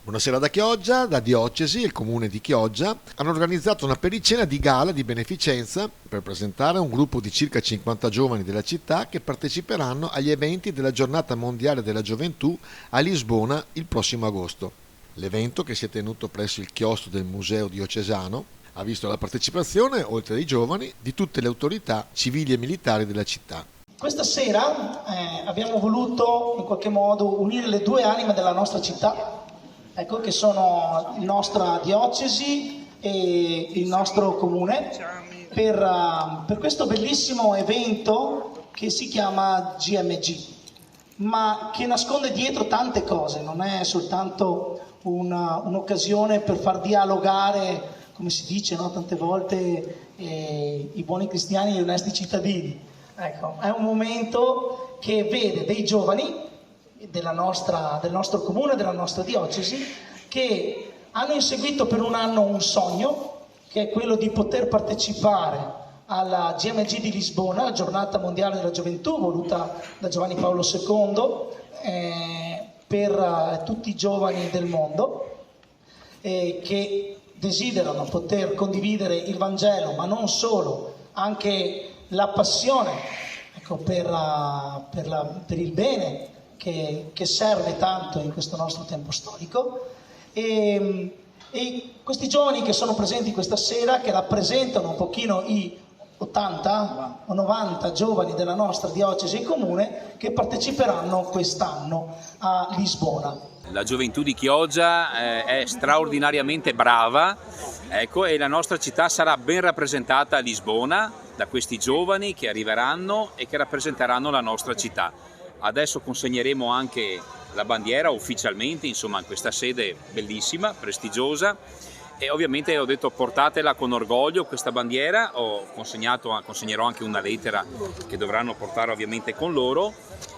Buonasera da Chioggia, la Diocesi e il Comune di Chioggia hanno organizzato una pericena di gala di beneficenza per presentare un gruppo di circa 50 giovani della città che parteciperanno agli eventi della Giornata Mondiale della Gioventù a Lisbona il prossimo agosto. L'evento, che si è tenuto presso il chiostro del Museo Diocesano, ha visto la partecipazione, oltre ai giovani, di tutte le autorità civili e militari della città. Questa sera abbiamo voluto in qualche modo unire le due anime della nostra città, che sono la nostra diocesi e il nostro comune, per questo bellissimo evento che si chiama GMG, ma che nasconde dietro tante cose. Non è soltanto un'occasione per far dialogare, come si dice, no? Tante volte i buoni cristiani e gli onesti cittadini. È un momento che vede dei giovani del nostro comune, della nostra diocesi, che hanno inseguito per un anno un sogno, che è quello di poter partecipare alla GMG di Lisbona, la Giornata Mondiale della Gioventù, voluta da Giovanni Paolo II per tutti i giovani del mondo, che desiderano poter condividere il Vangelo, ma non solo, anche la passione per il bene che serve tanto in questo nostro tempo storico, e questi giovani che sono presenti questa sera, che rappresentano un pochino i 80 o 90 giovani della nostra diocesi e comune, che parteciperanno quest'anno a Lisbona. La gioventù di Chioggia è straordinariamente brava, e la nostra città sarà ben rappresentata a Lisbona da questi giovani che arriveranno e che rappresenteranno la nostra città. Adesso consegneremo anche la bandiera ufficialmente, insomma, in questa sede bellissima, prestigiosa, e ovviamente ho detto portatela con orgoglio questa bandiera. Consegnerò anche una lettera che dovranno portare ovviamente con loro,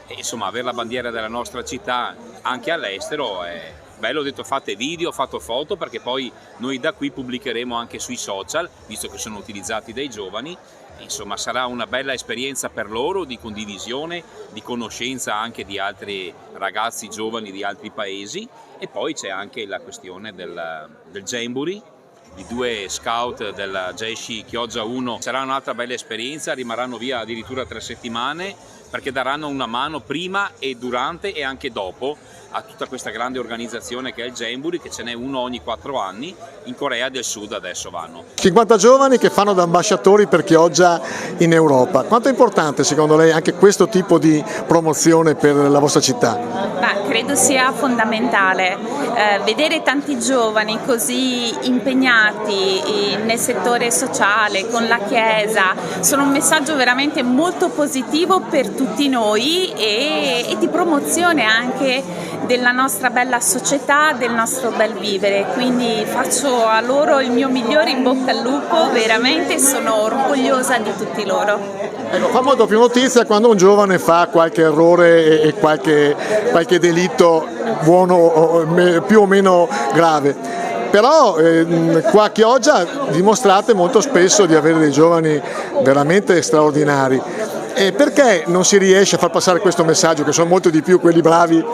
e insomma avere la bandiera della nostra città anche all'estero è bello. Ho detto fate video, fate foto, perché poi noi da qui pubblicheremo anche sui social, visto che sono utilizzati dai giovani. Insomma, sarà una bella esperienza per loro di condivisione, di conoscenza anche di altri ragazzi giovani di altri paesi. E poi c'è anche la questione del Jamboree, di due scout della GESCI Chioggia 1. Sarà un'altra bella esperienza, rimarranno via addirittura 3 settimane, perché daranno una mano prima e durante e anche dopo a tutta questa grande organizzazione che è il Jamboree, che ce n'è uno ogni 4 anni, in Corea del Sud adesso vanno. 50 giovani che fanno da ambasciatori per Chioggia in Europa. Quanto è importante secondo lei anche questo tipo di promozione per la vostra città? Credo sia fondamentale vedere tanti giovani così impegnati nel settore sociale, con la Chiesa. Sono un messaggio veramente molto positivo per tutti noi e di promozione anche della nostra bella società, del nostro bel vivere. Quindi faccio a loro il mio migliore in bocca al lupo, veramente sono orgogliosa di tutti loro. Fa molto più notizia quando un giovane fa qualche errore e qualche delitto buono, più o meno grave. Però qua a Chioggia dimostrate molto spesso di avere dei giovani veramente straordinari. E perché non si riesce a far passare questo messaggio, che sono molto di più quelli bravi?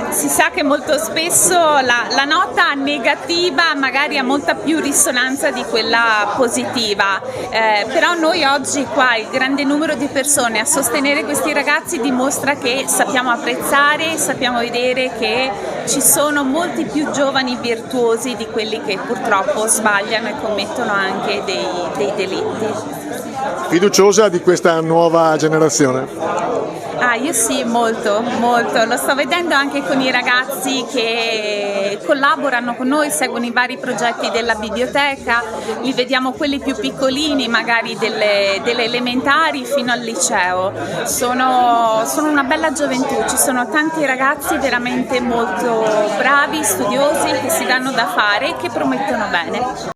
Si sa che molto spesso la nota negativa magari ha molta più risonanza di quella positiva, però noi oggi qua il grande numero di persone a sostenere questi ragazzi dimostra che sappiamo apprezzare, sappiamo vedere che ci sono molti più giovani virtuosi di quelli che purtroppo sbagliano e commettono anche dei delitti. Fiduciosa di questa nuova generazione? Io sì, molto, lo sto vedendo anche con i ragazzi che collaborano con noi, seguono i vari progetti della biblioteca, li vediamo quelli più piccolini, magari delle elementari fino al liceo. Sono una bella gioventù, ci sono tanti ragazzi veramente molto bravi, studiosi, che si danno da fare e che promettono bene.